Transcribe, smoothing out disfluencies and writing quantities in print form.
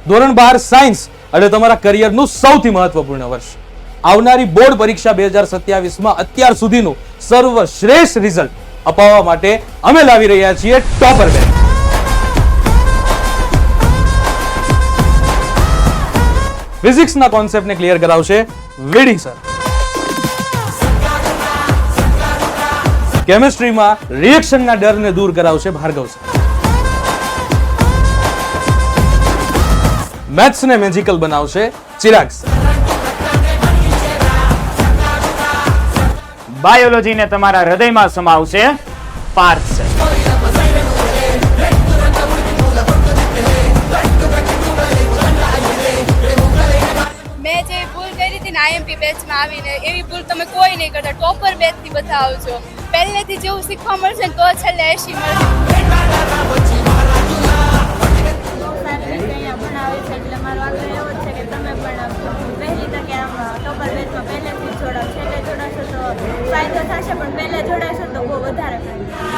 ધોરણ 12 સાયન્સ એટલે તમારા કરિયરનું સૌથી મહત્વપૂર્ણ વર્ષ. આવનારી બોર્ડ પરીક્ષા 2027માં અત્યાર સુધીનું સર્વશ્રેષ્ઠ રિઝલ્ટ અપાવવા માટે અમે લાવી રહ્યા છીએ ટોપર બેચ. ફિઝિક્સના કોન્સેપ્ટને ક્લિયર કરાવશે વીડી સર. કેમિસ્ટ્રીમાં રિએક્શનના ડરને દૂર કરાવશે ભાર્ગવ સર. મેથ્સને મેજિકલ બનાવશે ચિરાગ સર. બાયોલોજીને તમારા હૃદયમાં સમાવશે પાર્થ સર. મેં જે ભૂલ કરી હતી ને આઈએમપી બેચમાં આવીને એવી ભૂલ તમે કોઈ નહીં કરતા. ટોપર બેચથી બધા આવજો. પહેલેથી જેવું શીખવા મળશે ને તો છેલ્લે 80 મળશે. એટલે મારો આગ્રહ એવો જ છે કે તમે પણ વહેલી તકે આમ ટોપર બેચમાં પહેલેથી જોડાવ. છેલ્લે જોડાશો તો ફાયદો થશે, પણ પહેલે જોડાશો તો બહુ વધારે ફાયદો.